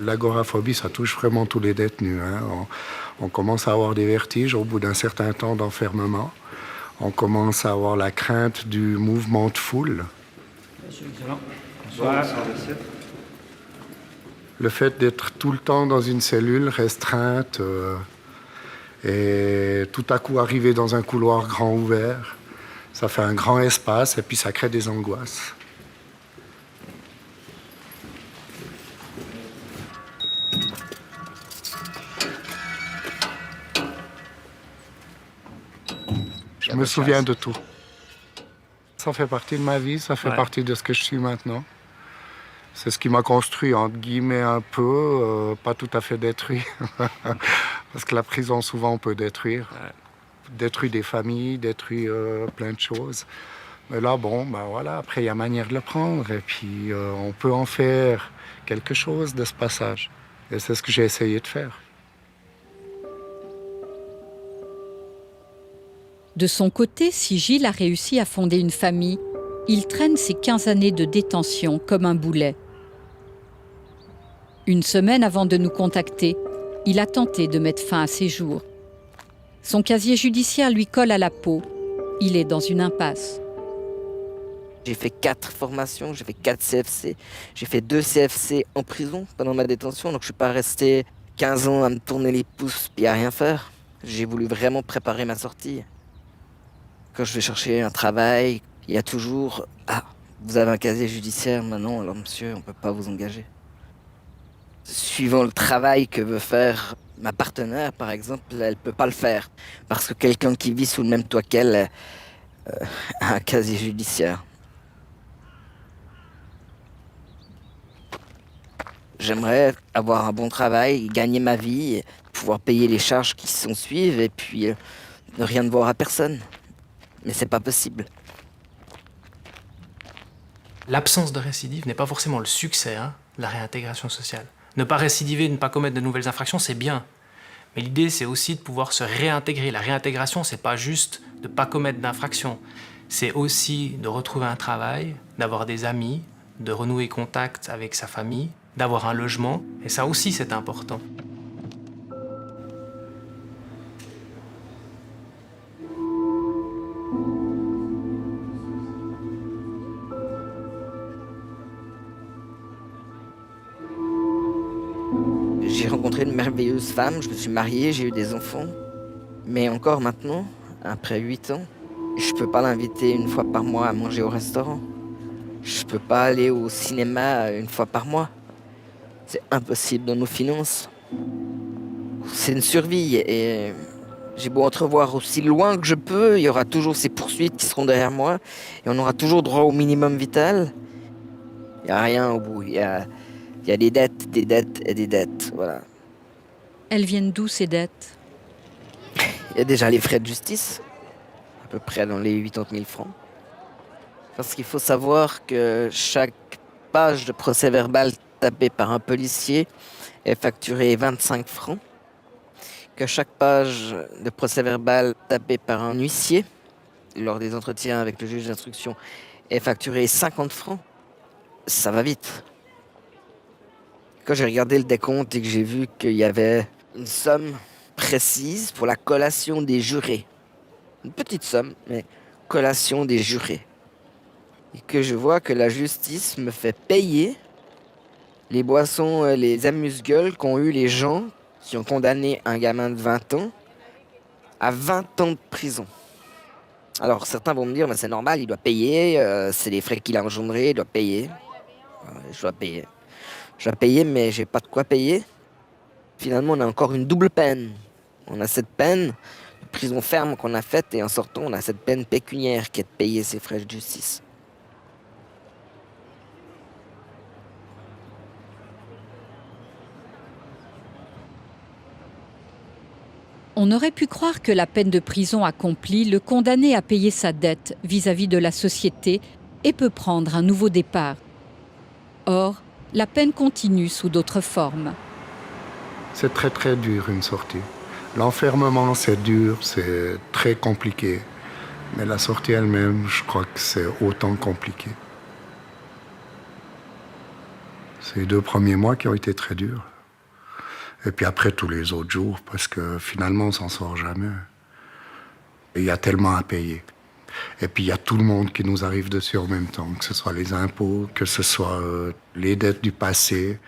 S1: L'agoraphobie, ça touche vraiment tous les détenus. Hein. On commence à avoir des vertiges au bout d'un certain temps d'enfermement. On commence à avoir la crainte du mouvement de foule.
S22: Monsieur, excellent. Bonsoir.
S1: Le fait d'être tout le temps dans une cellule restreinte et tout à coup arriver dans un couloir grand ouvert, ça fait un grand espace et puis ça crée des angoisses. Je me souviens de tout. Ça fait partie de ma vie, ça fait partie de ce que je suis maintenant. C'est ce qui m'a construit, entre guillemets, un peu, pas tout à fait détruit. Parce que la prison, souvent, on peut détruire. Détruit des familles, détruit plein de choses. Mais là, bon, ben voilà, après, il y a manière de le prendre. Et puis, on peut en faire quelque chose de ce passage. Et c'est ce que j'ai essayé de faire.
S2: De son côté, si Gilles a réussi à fonder une famille, il traîne ses 15 années de détention comme un boulet. Une semaine avant de nous contacter, il a tenté de mettre fin à ses jours. Son casier judiciaire lui colle à la peau. Il est dans une impasse.
S5: J'ai fait 4 formations, j'ai fait 4 CFC. J'ai fait 2 CFC en prison pendant ma détention, donc je ne suis pas resté 15 ans à me tourner les pouces et à rien faire. J'ai voulu vraiment préparer ma sortie. Quand je vais chercher un travail, il y a toujours « Ah, vous avez un casier judiciaire maintenant, alors monsieur, on ne peut pas vous engager. » Suivant le travail que veut faire ma partenaire, par exemple, elle ne peut pas le faire. Parce que quelqu'un qui vit sous le même toit qu'elle a un casier judiciaire. J'aimerais avoir un bon travail, gagner ma vie, pouvoir payer les charges qui s'en suivent et puis ne rien devoir à personne. Mais c'est pas possible.
S4: L'absence de récidive n'est pas forcément le succès de la réintégration sociale. Ne pas récidiver, ne pas commettre de nouvelles infractions, c'est bien. Mais l'idée, c'est aussi de pouvoir se réintégrer. La réintégration, c'est pas juste de ne pas commettre d'infractions. C'est aussi de retrouver un travail, d'avoir des amis, de renouer contact avec sa famille, d'avoir un logement. Et ça aussi, c'est important.
S5: J'ai rencontré une merveilleuse femme, je me suis marié, j'ai eu des enfants. Mais encore maintenant, après 8 ans, je peux pas l'inviter une fois par mois à manger au restaurant. Je peux pas aller au cinéma une fois par mois. C'est impossible dans nos finances. C'est une survie et j'ai beau entrevoir aussi loin que je peux, il y aura toujours ces poursuites qui seront derrière moi et on aura toujours droit au minimum vital. Il n'y a rien au bout, il y a des dettes et des dettes, voilà.
S2: Elles viennent d'où ces dettes?
S5: Il y a déjà les frais de justice, à peu près dans les 80 000 francs. Parce qu'il faut savoir que chaque page de procès-verbal tapée par un policier est facturée 25 francs. Que chaque page de procès-verbal tapée par un huissier, lors des entretiens avec le juge d'instruction, est facturée 50 francs. Ça va vite. Quand j'ai regardé le décompte et que j'ai vu qu'il y avait une somme précise pour la collation des jurés, une petite somme, mais collation des jurés, et que je vois que la justice me fait payer les boissons, les amuse-gueules qu'ont eu les gens qui ont condamné un gamin de 20 ans à 20 ans de prison. Alors certains vont me dire, mais c'est normal, il doit payer, c'est les frais qu'il a engendrés, il doit payer. Je dois payer. Je dois payer, mais j'ai pas de quoi payer. Finalement, on a encore une double peine. On a cette peine de prison ferme qu'on a faite, et en sortant, on a cette peine pécuniaire qui est de payer ses frais de justice.
S2: On aurait pu croire que la peine de prison accomplie le condamnait à payer sa dette vis-à-vis de la société et peut prendre un nouveau départ. Or, la peine continue sous d'autres formes.
S1: C'est très très dur une sortie. L'enfermement, c'est dur, c'est très compliqué. Mais la sortie elle-même, je crois que c'est autant compliqué. C'est les 2 premiers mois qui ont été très durs. Et puis après, tous les autres jours, parce que finalement, on s'en sort jamais. Et il y a tellement à payer. Et puis il y a tout le monde qui nous arrive dessus en même temps, que ce soit les impôts, que ce soit les dettes du passé.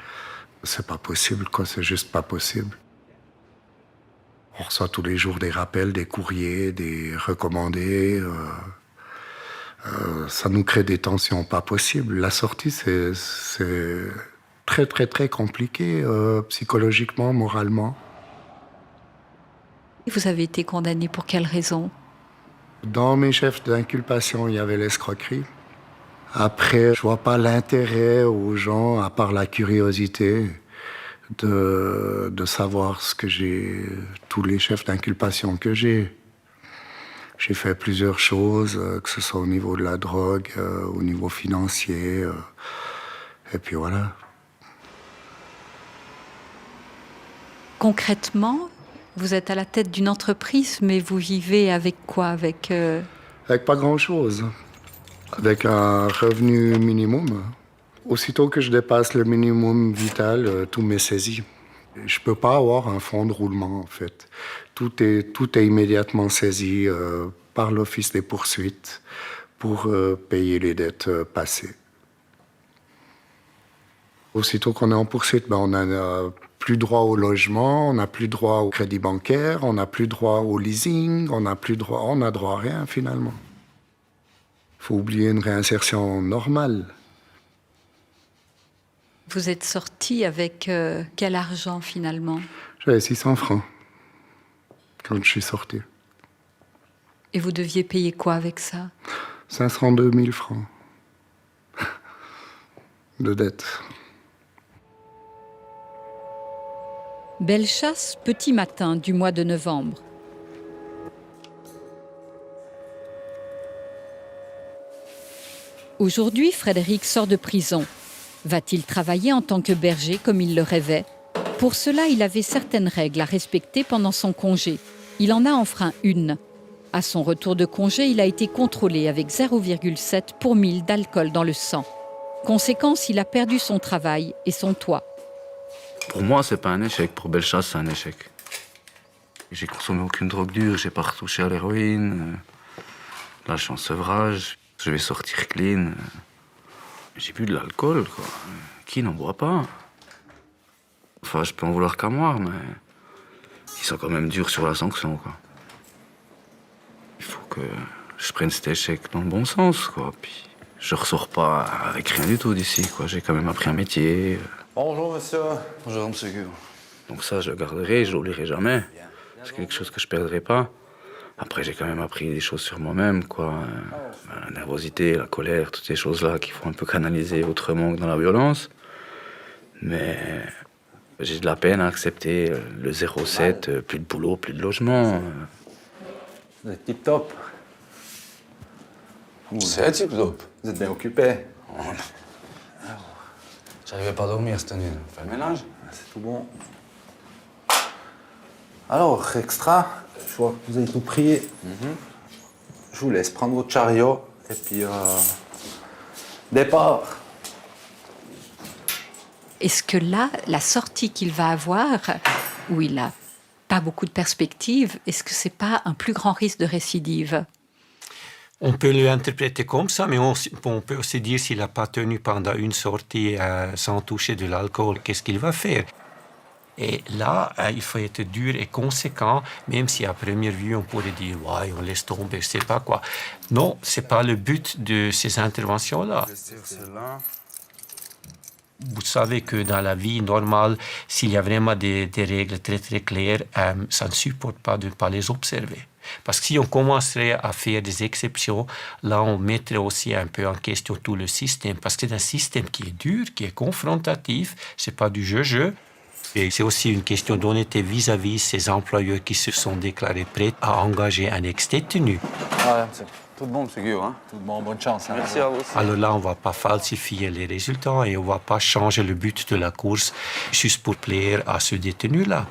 S1: C'est pas possible, quoi, c'est juste pas possible. On reçoit tous les jours des rappels, des courriers, des recommandés. Ça nous crée des tensions pas possibles. La sortie, c'est très, très, très compliqué, psychologiquement, moralement.
S7: Vous avez été condamné pour quelle raison?
S1: Dans mes chefs d'inculpation, il y avait l'escroquerie. Après, je vois pas l'intérêt aux gens, à part la curiosité, de savoir ce que j'ai, tous les chefs d'inculpation que j'ai. J'ai fait plusieurs choses, que ce soit au niveau de la drogue, au niveau financier, et puis voilà.
S7: Concrètement, vous êtes à la tête d'une entreprise, mais vous vivez avec quoi? Avec
S1: pas grand-chose. Avec un revenu minimum. Aussitôt que je dépasse le minimum vital, tout m'est saisi. Je ne peux pas avoir un fonds de roulement, en fait. Tout est immédiatement saisi par l'Office des poursuites pour payer les dettes passées. Aussitôt qu'on est en poursuite, on n'a plus droit au logement, on n'a plus droit au crédit bancaire, on n'a plus droit au leasing, on n'a droit à rien finalement. Il faut oublier une réinsertion normale.
S7: Vous êtes sorti avec quel argent finalement?
S1: J'avais 600 francs quand je suis sorti.
S7: Et vous deviez payer quoi avec ça?
S1: 502 000 francs de dette.
S2: Bellechasse, petit matin du mois de novembre. Aujourd'hui, Frédéric sort de prison. Va-t-il travailler en tant que berger comme il le rêvait? Pour cela, il avait certaines règles à respecter pendant son congé. Il en a enfreint une. À son retour de congé, il a été contrôlé avec 0,7 pour 1000 d'alcool dans le sang. Conséquence, il a perdu son travail et son toit.
S8: Pour moi, c'est pas un échec. Pour Bellechasse, c'est un échec. J'ai consommé aucune drogue dure, j'ai pas retouché à l'héroïne. Là, je suis en sevrage, je vais sortir clean. J'ai bu de l'alcool, quoi. Qui n'en boit pas? Enfin, je peux en vouloir qu'à moi, mais ils sont quand même durs sur la sanction, quoi. Il faut que je prenne cet échec dans le bon sens, quoi. Puis je ressors pas avec rien du tout d'ici, quoi. J'ai quand même appris un métier.
S6: Bonjour, monsieur.
S8: Bonjour, monsieur Guillaume. Donc ça, je le garderai, je l'oublierai jamais. C'est quelque chose que je perdrai pas. Après, j'ai quand même appris des choses sur moi-même, quoi. La nervosité, la colère, toutes ces choses-là qu'il faut un peu canaliser autrement que dans la violence. Mais j'ai de la peine à accepter le 0,7, plus de boulot, plus de logement.
S6: Vous êtes tip-top. C'est tip-top. Vous êtes bien occupé.
S8: J'arrivais pas à dormir cette nuit. Fais le ménage.
S6: C'est tout bon. Alors, extra, je vois que vous avez tout pris. Je vous laisse prendre votre chariot et puis départ.
S7: Est-ce que là, la sortie qu'il va avoir, où il n'a pas beaucoup de perspectives, est-ce que c'est pas un plus grand risque de récidive?
S11: On peut l'interpréter comme ça, mais on peut aussi dire s'il n'a pas tenu pendant une sortie sans toucher de l'alcool, qu'est-ce qu'il va faire? Et là, il faut être dur et conséquent, même si à première vue, on pourrait dire « ouais, on laisse tomber, je sais pas quoi ». Non, c'est pas le but de ces interventions-là. Vous savez que dans la vie normale, s'il y a vraiment des règles très très claires, ça ne supporte pas de ne pas les observer. Parce que si on commencerait à faire des exceptions, là, on mettrait aussi un peu en question tout le système. Parce que c'est un système qui est dur, qui est confrontatif, c'est pas du jeu-jeu. Et c'est aussi une question d'honnêteté vis-à-vis ces employeurs qui se sont déclarés prêts à engager un ex-détenu.
S6: C'est tout bon, monsieur Guillaume. Hein? Tout bon, bonne chance. Hein? Merci à vous aussi.
S11: Alors là, on ne va pas falsifier les résultats et on ne va pas changer le but de la course juste pour plaire à ce détenu-là.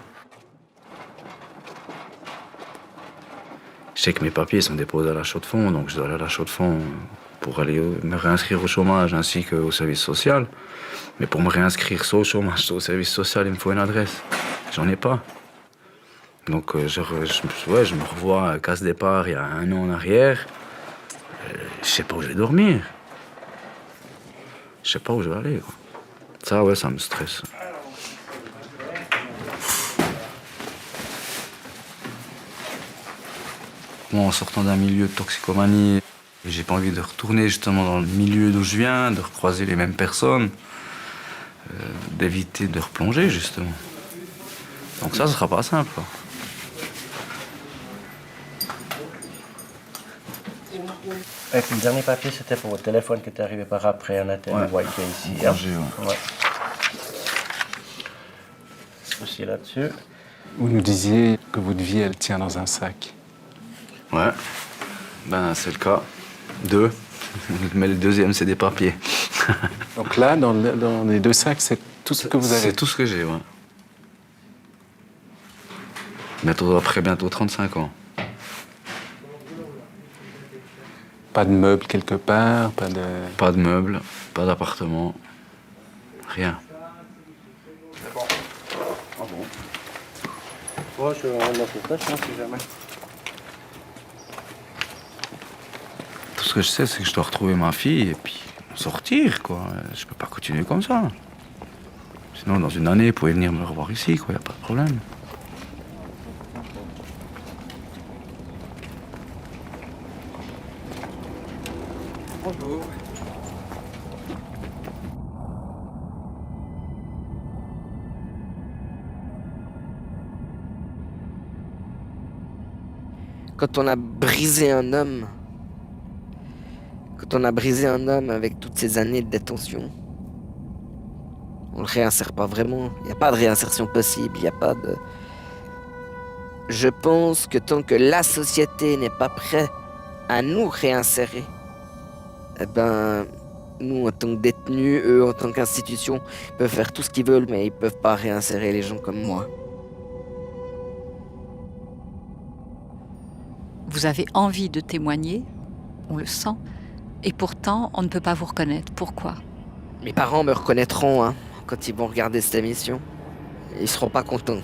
S8: Je sais que mes papiers sont déposés à la Chaux-de-Fonds, donc je dois aller à la Chaux-de-Fonds pour aller me réinscrire au chômage ainsi qu'au service social. Mais pour me réinscrire soit au chômage, soit au service social, il me faut une adresse. J'en ai pas. Donc je me revois à casse départ il y a 1 an en arrière. Je sais pas où je vais dormir. Je sais pas où je vais aller, quoi. Ça, ouais, ça me stresse. Moi, en sortant d'un milieu de toxicomanie, j'ai pas envie de retourner justement dans le milieu d'où je viens, de recroiser les mêmes personnes, d'éviter de replonger, justement. Donc ça, ce sera pas simple, quoi.
S21: Avec le dernier papier, c'était pour votre téléphone qui était arrivé par après. On a été
S8: Ouais.
S21: White ici.
S8: Ouais.
S21: Ouais. Aussi là-dessus.
S20: Vous nous disiez que votre vie, elle tient dans un sac.
S8: Ouais, ben c'est le cas. 2. Mais le deuxième, c'est des papiers.
S20: Donc là, dans les 2 sacs, c'est tout ce que vous avez.
S8: C'est tout ce que j'ai, ouais. Après bientôt 35 ans.
S20: Pas de meubles quelque part, pas de...
S8: Pas de meubles, pas d'appartement, rien.
S21: C'est bon. Ah bon. Ouais, je vais en mettre ça, si jamais.
S8: Tout ce que je sais, c'est que je dois retrouver ma fille et puis sortir, quoi. Je peux pas continuer comme ça. Sinon, dans une année, vous pouvez venir me revoir ici, quoi, y a pas de problème.
S21: Bonjour.
S5: Quand on a brisé un homme, avec toutes ces années de détention, on le réinsère pas vraiment. Il n'y a pas de réinsertion possible, il n'y a pas de... Je pense que tant que la société n'est pas prête à nous réinsérer, eh ben, nous en tant que détenus, eux en tant qu'institution, peuvent faire tout ce qu'ils veulent, mais ils peuvent pas réinsérer les gens comme moi.
S7: Vous avez envie de témoigner, on le sent, et pourtant on ne peut pas vous reconnaître. Pourquoi?
S5: Mes parents me reconnaîtront hein, quand ils vont regarder cette émission. Ils seront pas contents,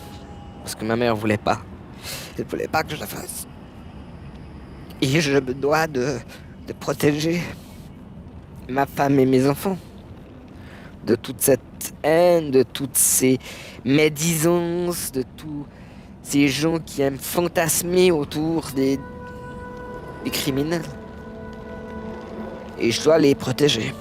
S5: parce que ma mère voulait pas. Elle voulait pas que je la fasse. Et je me dois de protéger ma femme et mes enfants de toute cette haine, de toutes ces médisances, de tous ces gens qui aiment fantasmer autour des criminels. Et je dois les protéger.